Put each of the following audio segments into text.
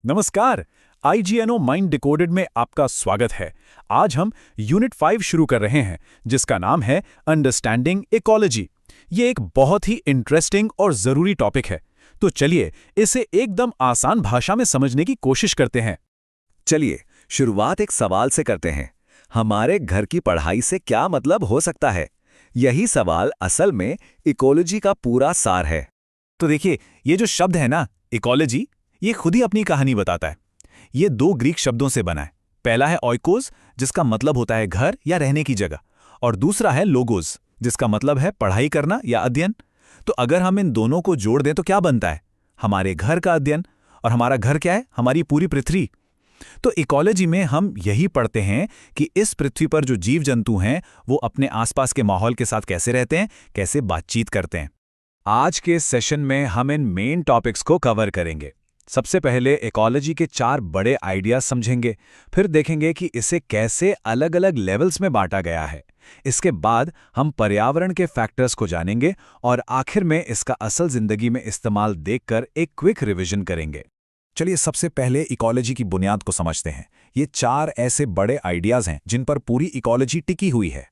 नमस्कार। आईजीएनओ mind decoded में आपका स्वागत है। आज हम यूनिट 5 शुरू कर रहे हैं, जिसका नाम है अंडरस्टैंडिंग इकोलॉजी। ये एक बहुत ही इंटरेस्टिंग और ज़रूरी टॉपिक है, तो चलिए इसे एकदम आसान भाषा में समझने की कोशिश करते हैं। चलिए शुरुआत एक सवाल से करते हैं। हमारे घर की पढ़ाई से क्या मतलब हो सकता है? यही सवाल असल में इकोलॉजी का पूरा सार है। तो देखिए, ये जो शब्द है ना, इकोलॉजी, ये खुद ही अपनी कहानी बताता है। ये दो ग्रीक शब्दों से बना है। पहला है ओइकोस, जिसका मतलब होता है घर या रहने की जगह, और दूसरा है लोगोस, जिसका मतलब है पढ़ाई करना या अध्ययन। तो अगर हम इन दोनों को जोड़ दें तो क्या बनता है? हमारे घर का अध्ययन। और हमारा घर क्या है? हमारी पूरी पृथ्वी। तो इकोलॉजी में हम यही पढ़ते हैं कि इस पृथ्वी पर जो जीव जंतु हैं वो अपने आसपास के माहौल के साथ कैसे रहते हैं, कैसे बातचीत करते हैं। आज के सेशन में हम इन मेन टॉपिक्स को कवर करेंगे। सबसे पहले इकोलॉजी के 4 बड़े आइडियाज समझेंगे, फिर देखेंगे कि इसे कैसे अलग अलग लेवल्स में बांटा गया है। इसके बाद हम पर्यावरण के फैक्टर्स को जानेंगे और आखिर में इसका असल जिंदगी में इस्तेमाल देखकर एक क्विक रिवीजन करेंगे। चलिए सबसे पहले इकोलॉजी की बुनियाद को समझते हैं। ये 4 ऐसे बड़े आइडियाज हैं जिन पर पूरी इकोलॉजी टिकी हुई है।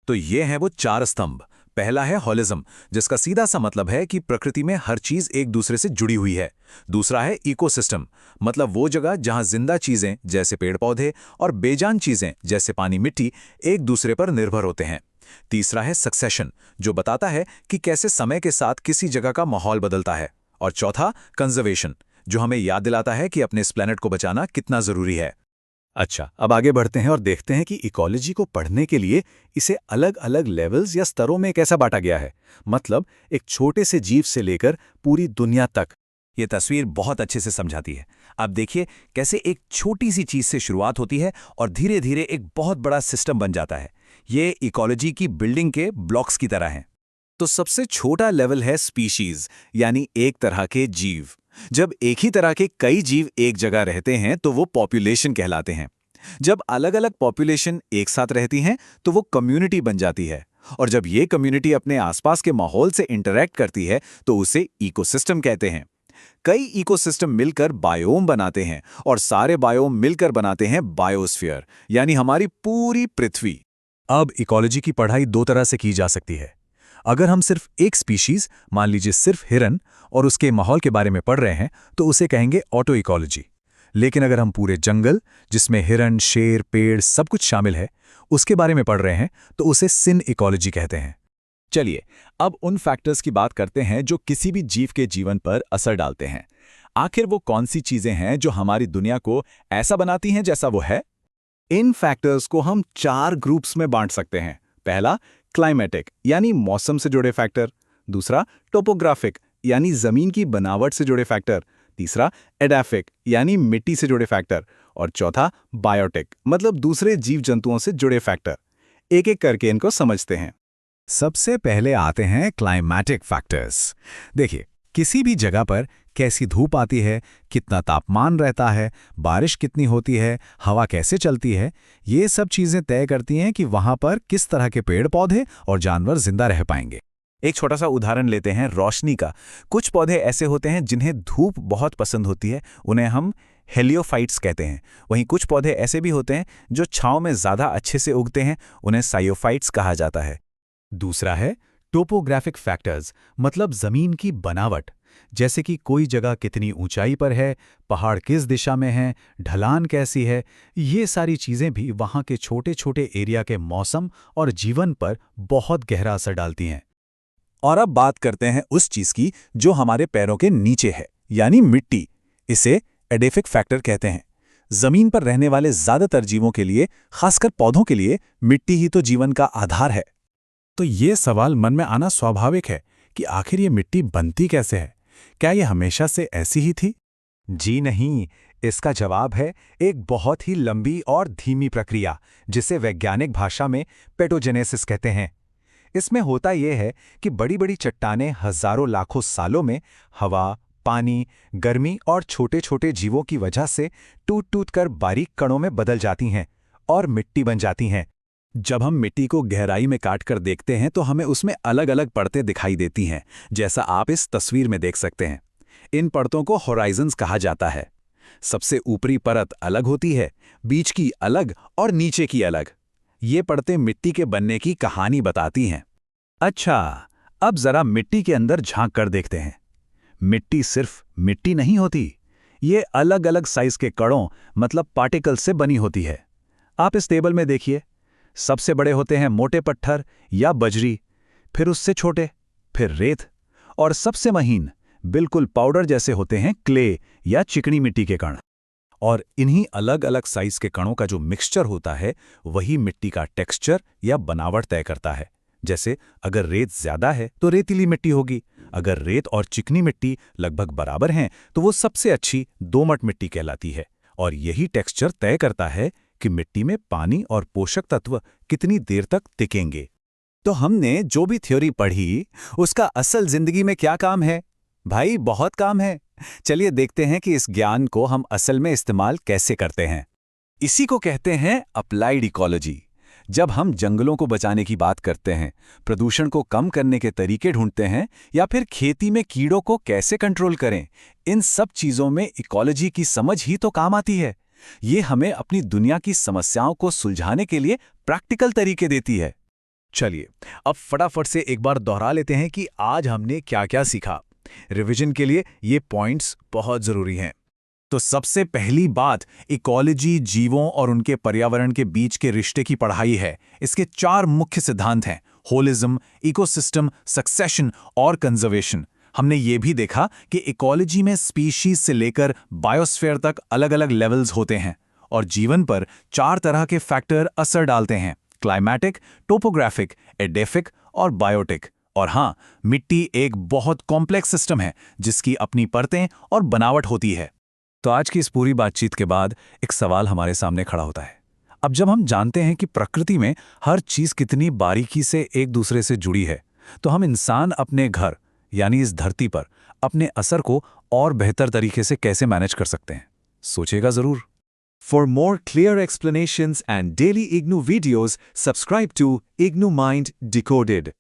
तो ये हैं वो 4 स्तंभ। पहला है होलिज्म, जिसका सीधा सा मतलब है कि प्रकृति में हर चीज एक दूसरे से जुड़ी हुई है। दूसरा है इकोसिस्टम, मतलब वो जगह जहां जिंदा चीजें जैसे पेड़ पौधे और बेजान चीजें जैसे पानी मिट्टी एक दूसरे पर निर्भर होते हैं। तीसरा है सक्सेशन, जो बताता है कि कैसे समय के साथ किसी जगह का माहौल बदलता है। और चौथा कंजर्वेशन, जो हमें याद दिलाता है कि अपने इस प्लेनेट को बचाना कितना जरूरी है। अच्छा, अब आगे बढ़ते हैं और देखते हैं कि इकोलॉजी को पढ़ने के लिए इसे अलग अलग लेवल्स या स्तरों में कैसा बांटा गया है। मतलब एक छोटे से जीव से लेकर पूरी दुनिया तक। ये तस्वीर बहुत अच्छे से समझाती है। अब देखिए कैसे एक छोटी सी चीज से शुरुआत होती है और धीरे धीरे एक बहुत बड़ा सिस्टम बन जाता है। ये इकोलॉजी की बिल्डिंग के ब्लॉक्स की तरह है। तो सबसे छोटा लेवल है स्पीशीज, यानी एक तरह के जीव। जब एक ही तरह के कई जीव एक जगह रहते हैं तो वो पॉपुलेशन कहलाते हैं। जब अलग अलग पॉपुलेशन एक साथ रहती हैं तो वो कम्युनिटी बन जाती है। और जब ये कम्युनिटी अपने आसपास के माहौल से इंटरैक्ट करती है तो उसे इकोसिस्टम कहते हैं। कई इकोसिस्टम मिलकर बायोम बनाते हैं और सारे बायोम मिलकर बनाते हैं बायोस्फीयर, यानी हमारी पूरी पृथ्वी। अब इकोलॉजी की पढ़ाई 2 तरह से की जा सकती है। अगर हम सिर्फ एक स्पीशीज, मान लीजिए सिर्फ हिरन, और उसके माहौल के बारे में पढ़ रहे हैं तो उसे कहेंगे ऑटो इकोलॉजी। लेकिन अगर हम पूरे जंगल, जिसमें हिरन, शेर, पेड़ सब कुछ शामिल है, उसके बारे में पढ़ रहे हैं तो उसे सिन इकोलॉजी कहते हैं। चलिए अब उन फैक्टर्स की बात करते हैं जो किसी भी जीव के जीवन पर असर डालते हैं। आखिर वो कौन सी चीजें हैं जो हमारी दुनिया को ऐसा बनाती हैं जैसा वो है? इन फैक्टर्स को हम 4 ग्रुप्स में बांट सकते हैं। पहला क्लाइमेटिक, यानी मौसम से जुड़े फैक्टर। दूसरा टोपोग्राफिक, यानी जमीन की बनावट से जुड़े फैक्टर। तीसरा एडाफिक, यानी मिट्टी से जुड़े फैक्टर। और चौथा बायोटिक, मतलब दूसरे जीव जंतुओं से जुड़े फैक्टर। एक एक करके इनको समझते हैं। सबसे पहले आते हैं क्लाइमेटिक फैक्टर्स। देखिए, किसी भी जगह पर कैसी धूप आती है, कितना तापमान रहता है, बारिश कितनी होती है, हवा कैसे चलती है, ये सब चीजें तय करती हैं कि वहां पर किस तरह के पेड़ पौधे और जानवर जिंदा रह पाएंगे। एक छोटा सा उदाहरण लेते हैं रोशनी का। कुछ पौधे ऐसे होते हैं जिन्हें धूप बहुत पसंद होती है, उन्हें हम हेलियोफाइट्स कहते हैं। वहीं कुछ पौधे ऐसे भी होते हैं जो छांव में ज़्यादा अच्छे से उगते हैं, उन्हें साइयोफाइट्स कहा जाता है। दूसरा है टोपोग्राफिक फैक्टर्स, मतलब ज़मीन की बनावट। जैसे कि कोई जगह कितनी ऊंचाई पर है, पहाड़ किस दिशा में है, ढलान कैसी है, ये सारी चीज़ें भी वहाँ के छोटे छोटे एरिया के मौसम और जीवन पर बहुत गहरा असर डालती हैं। और अब बात करते हैं उस चीज की जो हमारे पैरों के नीचे है, यानी मिट्टी। इसे एडेफिक फैक्टर कहते हैं। जमीन पर रहने वाले ज्यादातर जीवों के लिए, खासकर पौधों के लिए, मिट्टी ही तो जीवन का आधार है। तो ये सवाल मन में आना स्वाभाविक है कि आखिर ये मिट्टी बनती कैसे है? क्या ये हमेशा से ऐसी ही थी? जी नहीं, इसका जवाब है एक बहुत ही लंबी और धीमी प्रक्रिया, जिसे वैज्ञानिक भाषा में पेटोजेनेसिस कहते हैं। इसमें होता यह है कि बड़ी बड़ी चट्टानें हजारों लाखों सालों में हवा, पानी, गर्मी और छोटे छोटे जीवों की वजह से टूट टूट कर बारीक कणों में बदल जाती हैं और मिट्टी बन जाती हैं। जब हम मिट्टी को गहराई में काट कर देखते हैं तो हमें उसमें अलग अलग परतें दिखाई देती हैं, जैसा आप इस तस्वीर में देख सकते हैं। इन परतों को होराइजन्स कहा जाता है। सबसे ऊपरी परत अलग होती है, बीच की अलग और नीचे की अलग। ये परतें मिट्टी के बनने की कहानी बताती हैं। अच्छा, अब जरा मिट्टी के अंदर झांक कर देखते हैं। मिट्टी सिर्फ मिट्टी नहीं होती, ये अलग अलग साइज के कणों मतलब पार्टिकल्स से बनी होती है। आप इस टेबल में देखिए, सबसे बड़े होते हैं मोटे पत्थर या बजरी, फिर उससे छोटे, फिर रेत, और सबसे महीन बिल्कुल पाउडर जैसे होते हैं क्ले या चिकनी मिट्टी के कण। और इन्हीं अलग अलग साइज के कणों का जो मिक्सचर होता है वही मिट्टी का टेक्सचर या बनावट तय करता है। जैसे अगर रेत ज्यादा है तो रेतीली मिट्टी होगी, अगर रेत और चिकनी मिट्टी लगभग बराबर हैं तो वो सबसे अच्छी दोमट मिट्टी कहलाती है। और यही टेक्सचर तय करता है कि मिट्टी में पानी और पोषक तत्व कितनी देर तक टिकेंगे। तो हमने जो भी थ्योरी पढ़ी उसका असल जिंदगी में क्या काम है? भाई बहुत काम है। चलिए देखते हैं कि इस ज्ञान को हम असल में इस्तेमाल कैसे करते हैं। इसी को कहते हैं अप्लाइड इकोलॉजी। जब हम जंगलों को बचाने की बात करते हैं, प्रदूषण को कम करने के तरीके ढूंढते हैं, या फिर खेती में कीड़ों को कैसे कंट्रोल करें, इन सब चीजों में इकोलॉजी की समझ ही तो काम आती है। ये हमें अपनी दुनिया की समस्याओं को सुलझाने के लिए प्रैक्टिकल तरीके देती है। चलिए अब फटाफट से एक बार दोहरा लेते हैं कि आज हमने क्या क्या सीखा। रिवीजन के लिए ये पॉइंट्स बहुत जरूरी हैं। तो सबसे पहली बात, इकोलॉजी जीवों और उनके पर्यावरण के बीच के रिश्ते की पढ़ाई है। इसके 4 मुख्य सिद्धांत हैं: होलिज्म, इकोसिस्टम, सक्सेशन और कंजर्वेशन। हमने ये भी देखा कि इकोलॉजी में स्पीशीज से लेकर बायोस्फीयर तक अलग अलग लेवल्स होते हैं और जीवन पर 4 तरह के फैक्टर असर डालते हैं: क्लाइमैटिक, टोपोग्राफिक, एडेफिक और बायोटिक। और हाँ, मिट्टी एक बहुत कॉम्प्लेक्स सिस्टम है जिसकी अपनी परतें और बनावट होती है। तो आज की इस पूरी बातचीत के बाद एक सवाल हमारे सामने खड़ा होता है। अब जब हम जानते हैं कि प्रकृति में हर चीज कितनी बारीकी से एक दूसरे से जुड़ी है, तो हम इंसान अपने घर यानी इस धरती पर अपने असर को और बेहतर तरीके से कैसे मैनेज कर सकते हैं? सोचेगा जरूर। For more clear explanations and daily IGNU videos, subscribe to IGNU Mind Decoded.